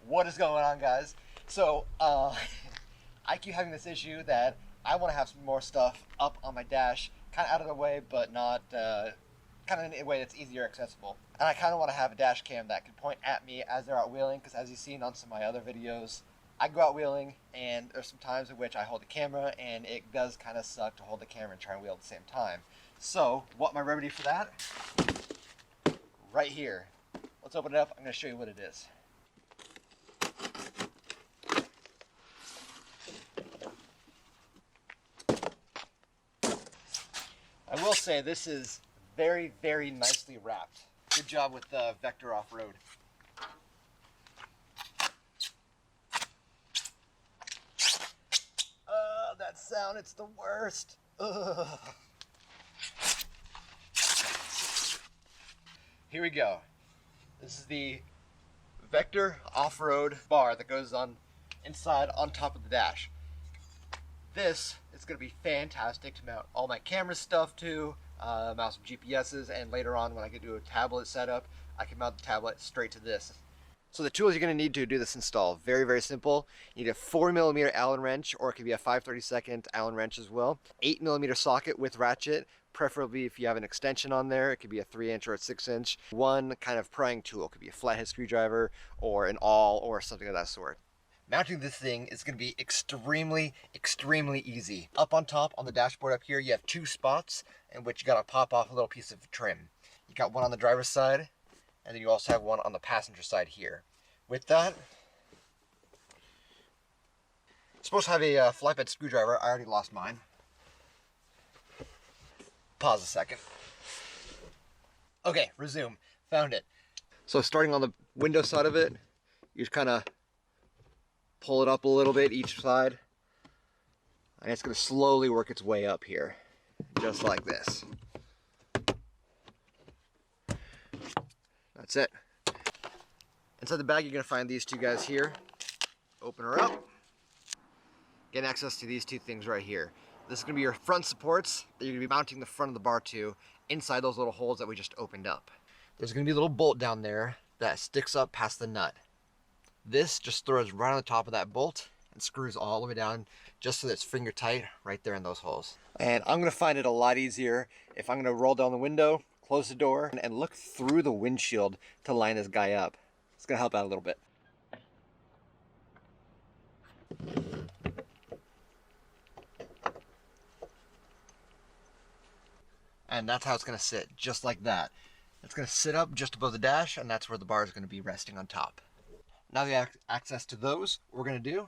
What is going on, guys? So, I keep having this issue that I want to have some more stuff up on my dash, kind of out of the way, but not kind of in a way that's easier accessible. And I kind of want to have a dash cam that can point at me as they're out wheeling, because as you've seen on some of my other videos, I go out wheeling, and there's some times in which I hold the camera, and it does kind of suck to hold the camera and try and wheel at the same time. So, what my remedy for that? Right here. Let's open it up. I'm going to show you what it is. I will say this is very, very nicely wrapped. Good job with Vector Offroad. That sound, it's the worst. Ugh. Here we go. This is the Vector Offroad bar that goes on inside on top of the dash. This is going to be fantastic to mount all my camera stuff to, mount some GPSs, and later on when I can do a tablet setup, I can mount the tablet straight to this. So the tools you're going to need to do this install, very, very simple. You need a 4mm Allen wrench, or it could be a 5/32 Allen wrench as well. 8mm socket with ratchet, preferably if you have an extension on there. It could be a 3-inch or a 6-inch. One kind of prying tool, it could be a flathead screwdriver or an awl or something of that sort. Mounting this thing is going to be extremely, extremely easy. Up on top on the dashboard up here, you have 2 spots in which you got to pop off a little piece of trim. You got one on the driver's side, and then you also have one on the passenger side here. With that, it's supposed to have a flatbed screwdriver. I already lost mine. Pause a second. Okay, resume. Found it. So starting on the window side of it, you just kind of pull it up a little bit each side, and it's going to slowly work its way up here, just like this. That's it. Inside the bag, you're going to find these 2 guys here. Open her up. Get access to these 2 things right here. This is going to be your front supports that you're going to be mounting the front of the bar to inside those little holes that we just opened up. There's going to be a little bolt down there that sticks up past the nut. This just throws right on the top of that bolt and screws all the way down just so that it's finger tight right there in those holes. And I'm going to find it a lot easier if I'm going to roll down the window, close the door, and look through the windshield to line this guy up. It's going to help out a little bit. And that's how it's going to sit, just like that. It's going to sit up just above the dash, and that's where the bar is going to be resting on top. Now that you have access to those, what we're going to do,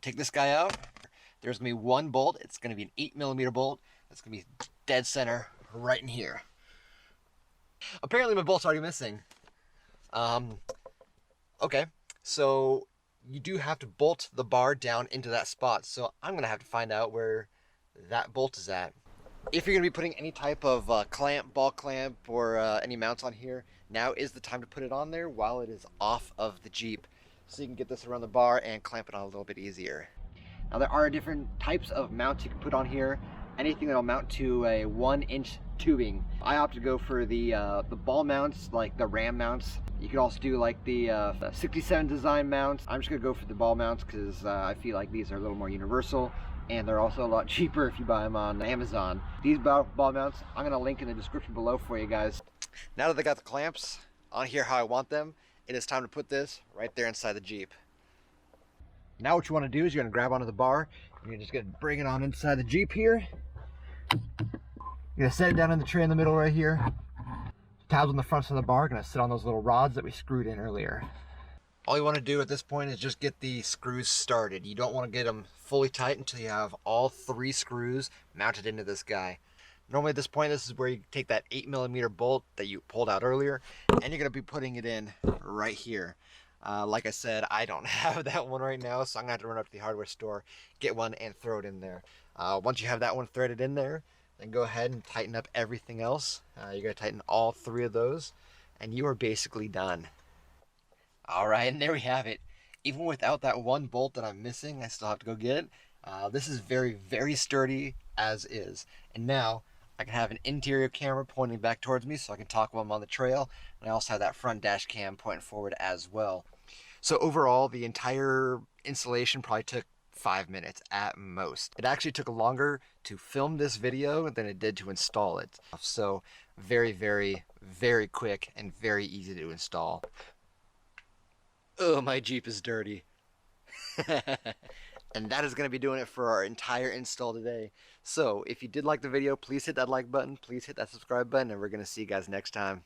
take this guy out. There's going to be one bolt. It's going to be an 8mm bolt. That's going to be dead center right in here. Apparently my bolt's already missing. Okay, so you do have to bolt the bar down into that spot. So I'm going to have to find out where that bolt is at. If you're going to be putting any type of clamp, ball clamp, or any mounts on here, now is the time to put it on there while it is off of the Jeep, so you can get this around the bar and clamp it on a little bit easier. Now there are different types of mounts you can put on here. Anything that'll mount to a 1-inch tubing. I opt to go for the ball mounts, like the Ram mounts. You could also do like the 67 design mounts. I'm just going to go for the ball mounts because I feel like these are a little more universal, and they're also a lot cheaper if you buy them on Amazon. These ball mounts, I'm going to link in the description below for you guys. Now that I got the clamps on here how I want them, it is time to put this right there inside the Jeep. Now what you want to do is you're going to grab onto the bar, and you're just going to bring it on inside the Jeep here. You're going to set it down in the tray in the middle right here. Tabs on the front of the bar are going to sit on those little rods that we screwed in earlier. All you want to do at this point is just get the screws started. You don't want to get them fully tight until you have all 3 screws mounted into this guy. Normally at this point, this is where you take that 8mm bolt that you pulled out earlier, and you're going to be putting it in right here. Like I said, I don't have that one right now, so I'm going to have to run up to the hardware store, get one, and throw it in there. Once you have that one threaded in there, then go ahead and tighten up everything else. You're going to tighten all 3 of those, and you are basically done. Alright, and there we have it. Even without that one bolt that I'm missing, I still have to go get it. This is very, very sturdy as is. And now I can have an interior camera pointing back towards me so I can talk while I'm on the trail. And I also have that front dash cam pointing forward as well. So overall, the entire installation probably took 5 minutes at most. It actually took longer to film this video than it did to install it. So very, very, very quick and very easy to install. Oh, my Jeep is dirty. And that is going to be doing it for our entire install today. So if you did like the video, please hit that like button, please hit that subscribe button, and we're going to see you guys next time.